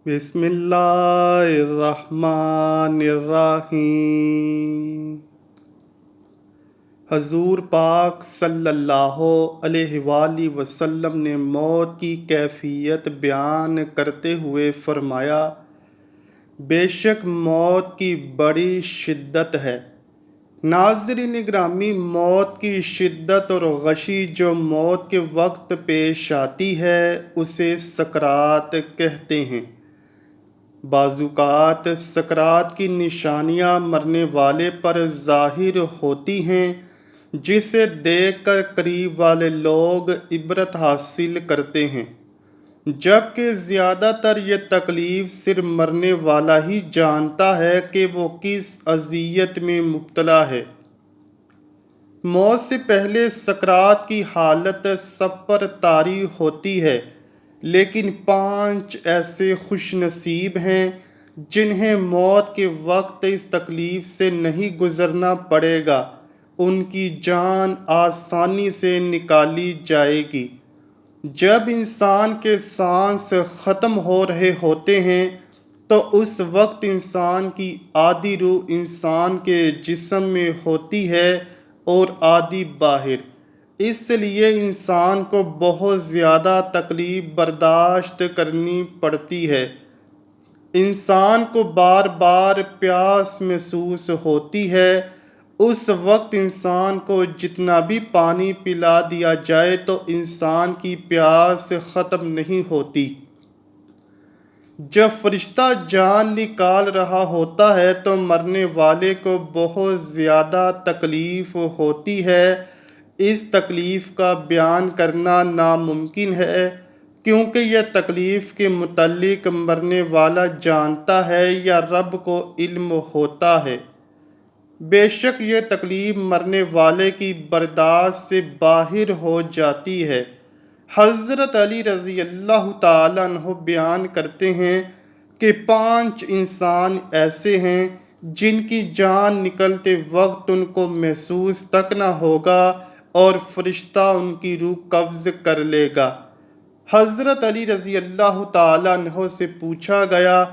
بسم اللہ الرحمن الرحیم۔ حضور پاک صلی اللہ علیہ وآلہ وسلم نے موت کی کیفیت بیان کرتے ہوئے فرمایا، بے شک موت کی بڑی شدت ہے۔ ناظرین گرامی، موت کی شدت اور غشی جو موت کے وقت پیش آتی ہے اسے سکرات کہتے ہیں۔ بعض اوقات سکرات کی نشانیاں مرنے والے پر ظاہر ہوتی ہیں، جسے دیکھ کر قریب والے لوگ عبرت حاصل کرتے ہیں، جبکہ زیادہ تر یہ تکلیف صرف مرنے والا ہی جانتا ہے کہ وہ کس اذیت میں مبتلا ہے۔ موت سے پہلے سکرات کی حالت سب پر طاری ہوتی ہے، لیکن 5 ایسے خوش نصیب ہیں جنہیں موت کے وقت اس تکلیف سے نہیں گزرنا پڑے گا، ان کی جان آسانی سے نکالی جائے گی۔ جب انسان کے سانس ختم ہو رہے ہوتے ہیں تو اس وقت انسان کی آدھی روح انسان کے جسم میں ہوتی ہے اور آدھی باہر، اس لیے انسان کو بہت زیادہ تکلیف برداشت کرنی پڑتی ہے۔ انسان کو بار بار پیاس محسوس ہوتی ہے، اس وقت انسان کو جتنا بھی پانی پلا دیا جائے تو انسان کی پیاس ختم نہیں ہوتی۔ جب فرشتہ جان نکال رہا ہوتا ہے تو مرنے والے کو بہت زیادہ تکلیف ہوتی ہے۔ اس تکلیف کا بیان کرنا ناممکن ہے، کیونکہ یہ تکلیف کے متعلق مرنے والا جانتا ہے یا رب کو علم ہوتا ہے۔ بے شک یہ تکلیف مرنے والے کی برداشت سے باہر ہو جاتی ہے۔ حضرت علی رضی اللہ تعالیٰ عنہ بیان کرتے ہیں کہ 5 انسان ایسے ہیں جن کی جان نکلتے وقت ان کو محسوس تک نہ ہوگا اور فرشتہ ان کی روح قبض کر لے گا۔ حضرت علی رضی اللہ تعالیٰ عنہ سے پوچھا گیا،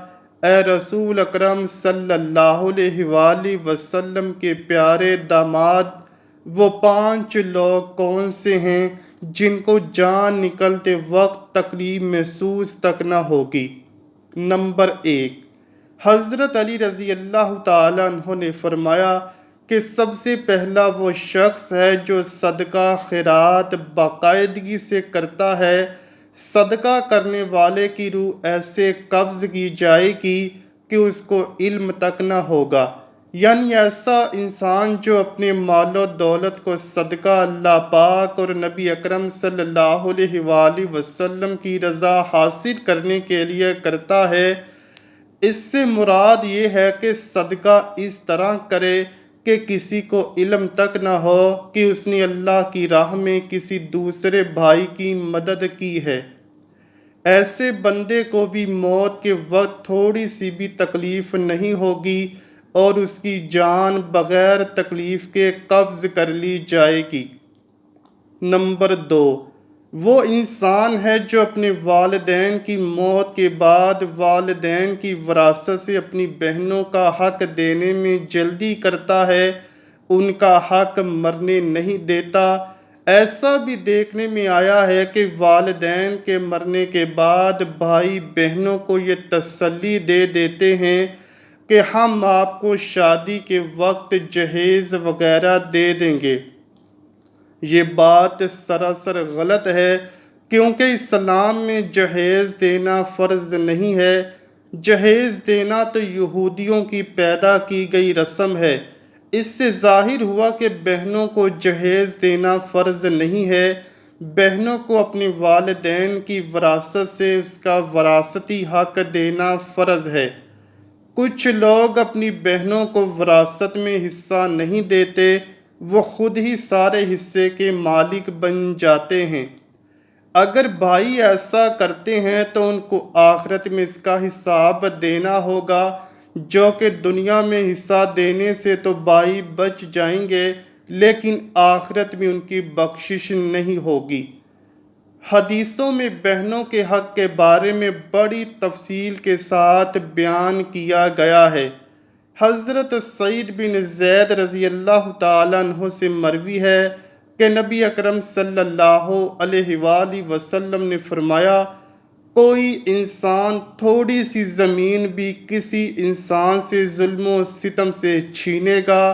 اے رسول اکرم صلی اللہ علیہ وآلہ وسلم کے پیارے داماد، وہ 5 لوگ کون سے ہیں جن کو جان نکلتے وقت تکلیف محسوس تک نہ ہوگی؟ نمبر 1، حضرت علی رضی اللہ تعالیٰ عنہ نے فرمایا کہ سب سے پہلا وہ شخص ہے جو صدقہ خیرات باقاعدگی سے کرتا ہے۔ صدقہ کرنے والے کی روح ایسے قبض کی جائے گی کہ اس کو علم تک نہ ہوگا، یعنی ایسا انسان جو اپنے مال و دولت کو صدقہ اللہ پاک اور نبی اکرم صلی اللہ علیہ وآلہ وسلم کی رضا حاصل کرنے کے لیے کرتا ہے، اس سے مراد یہ ہے کہ صدقہ اس طرح کرے کہ کسی کو علم تک نہ ہو کہ اس نے اللہ کی راہ میں کسی دوسرے بھائی کی مدد کی ہے۔ ایسے بندے کو بھی موت کے وقت تھوڑی سی بھی تکلیف نہیں ہوگی اور اس کی جان بغیر تکلیف کے قبض کر لی جائے گی۔ نمبر 2، وہ انسان ہے جو اپنے والدین کی موت کے بعد والدین کی وراثت سے اپنی بہنوں کا حق دینے میں جلدی کرتا ہے، ان کا حق مرنے نہیں دیتا۔ ایسا بھی دیکھنے میں آیا ہے کہ والدین کے مرنے کے بعد بھائی بہنوں کو یہ تسلی دے دیتے ہیں کہ ہم آپ کو شادی کے وقت جہیز وغیرہ دے دیں گے۔ یہ بات سراسر غلط ہے، کیونکہ اسلام میں جہیز دینا فرض نہیں ہے۔ جہیز دینا تو یہودیوں کی پیدا کی گئی رسم ہے۔ اس سے ظاہر ہوا کہ بہنوں کو جہیز دینا فرض نہیں ہے۔ بہنوں کو اپنے والدین کی وراثت سے اس کا وراثتی حق دینا فرض ہے۔ کچھ لوگ اپنی بہنوں کو وراثت میں حصہ نہیں دیتے، وہ خود ہی سارے حصے کے مالک بن جاتے ہیں۔ اگر بھائی ایسا کرتے ہیں تو ان کو آخرت میں اس کا حساب دینا ہوگا، جو کہ دنیا میں حصہ دینے سے تو بھائی بچ جائیں گے، لیکن آخرت میں ان کی بخشش نہیں ہوگی۔ حدیثوں میں بہنوں کے حق کے بارے میں بڑی تفصیل کے ساتھ بیان کیا گیا ہے۔ حضرت سعید بن زید رضی اللہ تعالیٰ عنہ سے مروی ہے کہ نبی اکرم صلی اللہ علیہ وآلہ وسلم نے فرمایا، کوئی انسان تھوڑی سی زمین بھی کسی انسان سے ظلم و ستم سے چھینے گا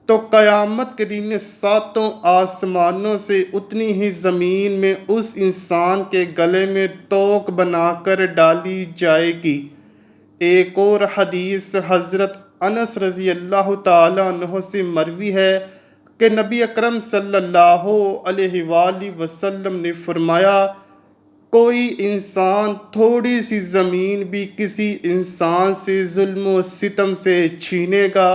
تو قیامت کے دن ساتوں آسمانوں سے اتنی ہی زمین میں اس انسان کے گلے میں توق بنا کر ڈالی جائے گی۔ ایک اور حدیث حضرت انس رضی اللہ تعالی عنہ سے مروی ہے کہ نبی اکرم صلی اللہ علیہ وآلہ وسلم نے فرمایا، کوئی انسان تھوڑی سی زمین بھی کسی انسان سے ظلم و ستم سے چھینے گا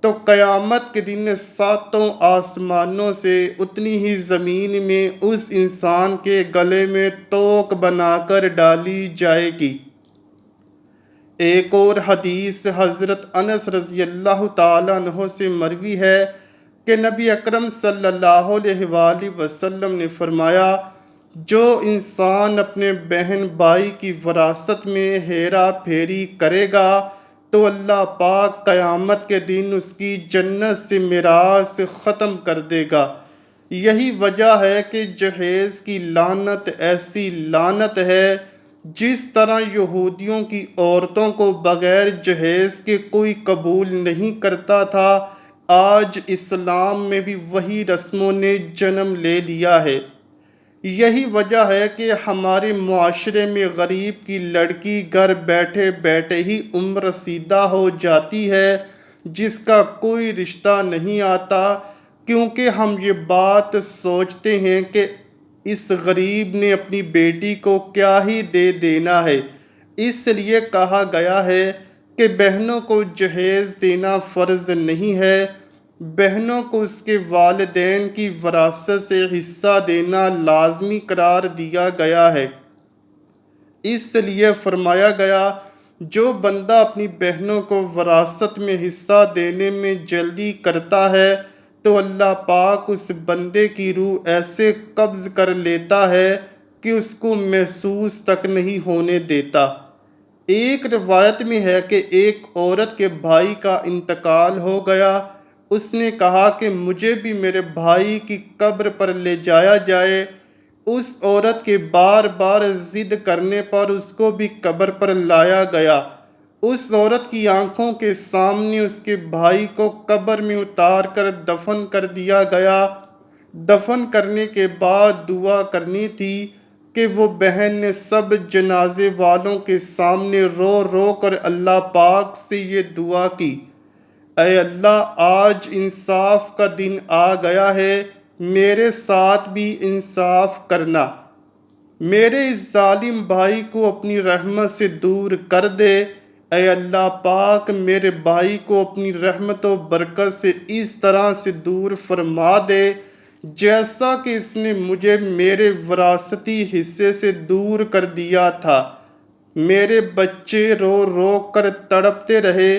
تو قیامت کے دن ساتوں آسمانوں سے اتنی ہی زمین میں اس انسان کے گلے میں توق بنا کر ڈالی جائے گی۔ ایک اور حدیث حضرت انس رضی اللہ تعالیٰ عنہ سے مروی ہے کہ نبی اکرم صلی اللہ علیہ وآلہ وسلم نے فرمایا، جو انسان اپنے بہن بھائی کی وراثت میں ہیرا پھیری کرے گا تو اللہ پاک قیامت کے دن اس کی جنت سے میراث ختم کر دے گا۔ یہی وجہ ہے کہ جہیز کی لعنت ایسی لعنت ہے جس طرح یہودیوں کی عورتوں کو بغیر جہیز کے کوئی قبول نہیں کرتا تھا، آج اسلام میں بھی وہی رسموں نے جنم لے لیا ہے۔ یہی وجہ ہے کہ ہمارے معاشرے میں غریب کی لڑکی گھر بیٹھے بیٹھے ہی عمر رسیدہ ہو جاتی ہے، جس کا کوئی رشتہ نہیں آتا، کیونکہ ہم یہ بات سوچتے ہیں کہ اس غریب نے اپنی بیٹی کو کیا ہی دے دینا ہے۔ اس لیے کہا گیا ہے کہ بہنوں کو جہیز دینا فرض نہیں ہے، بہنوں کو اس کے والدین کی وراثت سے حصہ دینا لازمی قرار دیا گیا ہے۔ اس لیے فرمایا گیا، جو بندہ اپنی بہنوں کو وراثت میں حصہ دینے میں جلدی کرتا ہے تو اللہ پاک اس بندے کی روح ایسے قبض کر لیتا ہے کہ اس کو محسوس تک نہیں ہونے دیتا۔ ایک روایت میں ہے کہ ایک عورت کے بھائی کا انتقال ہو گیا، اس نے کہا کہ مجھے بھی میرے بھائی کی قبر پر لے جایا جائے۔ اس عورت کے بار بار ضد کرنے پر اس کو بھی قبر پر لایا گیا۔ اس عورت کی آنکھوں کے سامنے اس کے بھائی کو قبر میں اتار کر دفن کر دیا گیا۔ دفن کرنے کے بعد دعا کرنی تھی کہ وہ بہن نے سب جنازے والوں کے سامنے رو رو کر اللہ پاک سے یہ دعا کی، اے اللہ، آج انصاف کا دن آ گیا ہے، میرے ساتھ بھی انصاف کرنا، میرے اس ظالم بھائی کو اپنی رحمت سے دور کر دے۔ اے اللہ پاک، میرے بھائی کو اپنی رحمت و برکت سے اس طرح سے دور فرما دے جیسا کہ اس نے مجھے میرے وراثتی حصے سے دور کر دیا تھا۔ میرے بچے رو رو کر تڑپتے رہے،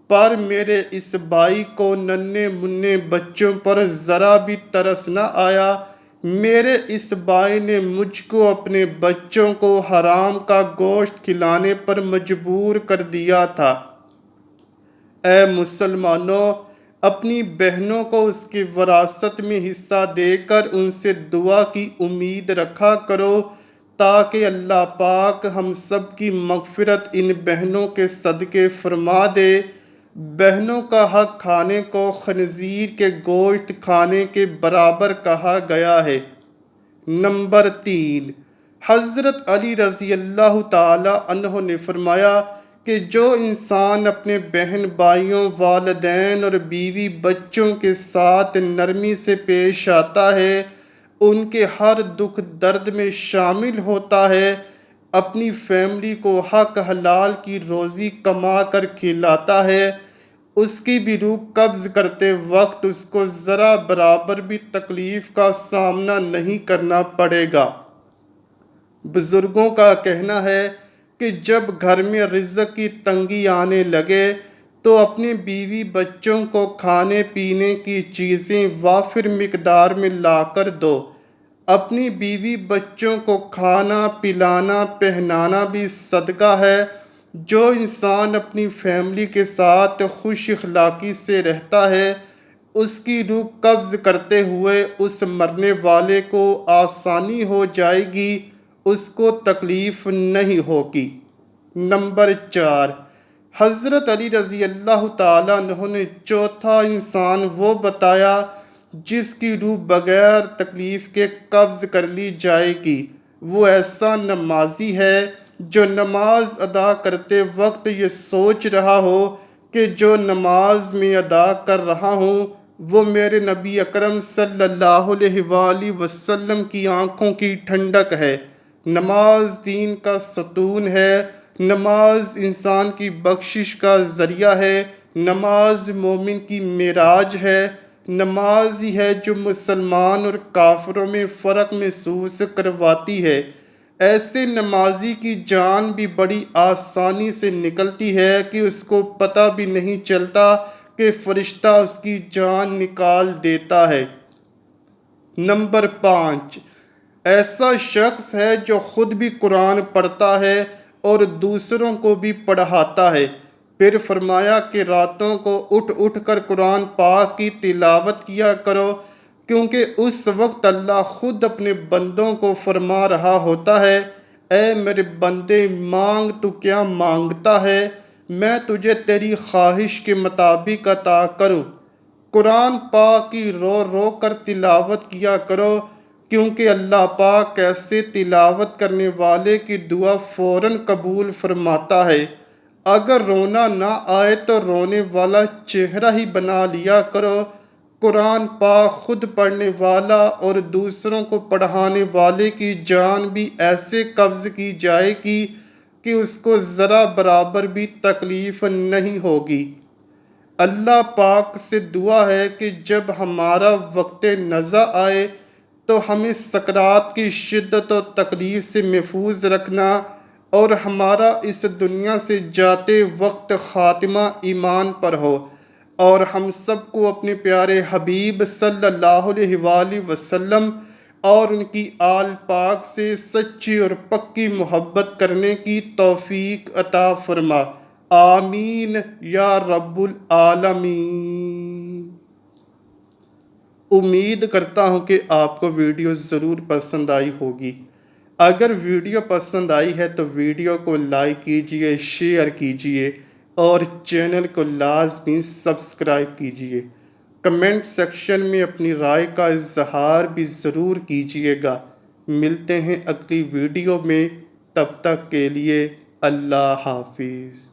پر میرے اس بھائی کو ننھے منھے بچوں پر ذرا بھی ترس نہ آیا۔ میرے اس بھائی نے مجھ کو اپنے بچوں کو حرام کا گوشت کھلانے پر مجبور کر دیا تھا۔ اے مسلمانوں، اپنی بہنوں کو اس کی وراثت میں حصہ دے کر ان سے دعا کی امید رکھا کرو تاکہ اللہ پاک ہم سب کی مغفرت ان بہنوں کے صدقے فرما دے۔ بہنوں کا حق کھانے کو خنزیر کے گوشت کھانے کے برابر کہا گیا ہے۔ نمبر 3، حضرت علی رضی اللہ تعالی عنہ نے فرمایا کہ جو انسان اپنے بہن بھائیوں، والدین اور بیوی بچوں کے ساتھ نرمی سے پیش آتا ہے، ان کے ہر دکھ درد میں شامل ہوتا ہے، اپنی فیملی کو حق حلال کی روزی کما کر کھلاتا ہے، اس کی بھی روح قبض کرتے وقت اس کو ذرا برابر بھی تکلیف کا سامنا نہیں کرنا پڑے گا۔ بزرگوں کا کہنا ہے کہ جب گھر میں رزق کی تنگی آنے لگے تو اپنے بیوی بچوں کو کھانے پینے کی چیزیں وافر مقدار میں لا کر دو۔ اپنی بیوی بچوں کو کھانا پلانا پہنانا بھی صدقہ ہے۔ جو انسان اپنی فیملی کے ساتھ خوش اخلاقی سے رہتا ہے، اس کی روح قبض کرتے ہوئے اس مرنے والے کو آسانی ہو جائے گی، اس کو تکلیف نہیں ہوگی۔ نمبر 4، حضرت علی رضی اللہ تعالیٰ عنہ نے چوتھا انسان وہ بتایا جس کی روح بغیر تکلیف کے قبض کر لی جائے گی۔ وہ ایسا نمازی ہے جو نماز ادا کرتے وقت یہ سوچ رہا ہو کہ جو نماز میں ادا کر رہا ہوں وہ میرے نبی اکرم صلی اللہ علیہ وآلہ وسلم کی آنکھوں کی ٹھنڈک ہے۔ نماز دین کا ستون ہے، نماز انسان کی بخشش کا ذریعہ ہے، نماز مومن کی معراج ہے، نماز ہی ہے جو مسلمان اور کافروں میں فرق محسوس کرواتی ہے۔ ایسے نمازی کی جان بھی بڑی آسانی سے نکلتی ہے کہ اس کو پتہ بھی نہیں چلتا کہ فرشتہ اس کی جان نکال دیتا ہے۔ نمبر 5، ایسا شخص ہے جو خود بھی قرآن پڑھتا ہے اور دوسروں کو بھی پڑھاتا ہے۔ پھر فرمایا کہ راتوں کو اٹھ اٹھ کر قرآن پاک کی تلاوت کیا کرو، کیونکہ اس وقت اللہ خود اپنے بندوں کو فرما رہا ہوتا ہے، اے میرے بندے مانگ تو کیا مانگتا ہے، میں تجھے تیری خواہش کے مطابق عطا کروں۔ قرآن پاک کی رو رو کر تلاوت کیا کرو، کیونکہ اللہ پاک ایسے تلاوت کرنے والے کی دعا فوراً قبول فرماتا ہے۔ اگر رونا نہ آئے تو رونے والا چہرہ ہی بنا لیا کرو۔ قرآن پاک خود پڑھنے والا اور دوسروں کو پڑھانے والے کی جان بھی ایسے قبض کی جائے گی کہ اس کو ذرا برابر بھی تکلیف نہیں ہوگی۔ اللہ پاک سے دعا ہے کہ جب ہمارا وقت نزع آئے تو ہمیں سکرات کی شدت و تکلیف سے محفوظ رکھنا، اور ہمارا اس دنیا سے جاتے وقت خاتمہ ایمان پر ہو، اور ہم سب کو اپنے پیارے حبیب صلی اللہ علیہ وآلہ وسلم اور ان کی آل پاک سے سچی اور پکی محبت کرنے کی توفیق عطا فرما۔ آمین یا رب العالمین۔ امید کرتا ہوں کہ آپ کو ویڈیو ضرور پسند آئی ہوگی۔ اگر ویڈیو پسند آئی ہے تو ویڈیو کو لائک کیجئے، شیئر کیجئے اور چینل کو لازمی سبسکرائب کیجئے۔ کمنٹ سیکشن میں اپنی رائے کا اظہار بھی ضرور کیجئے گا۔ ملتے ہیں اگلی ویڈیو میں، تب تک کے لیے اللہ حافظ۔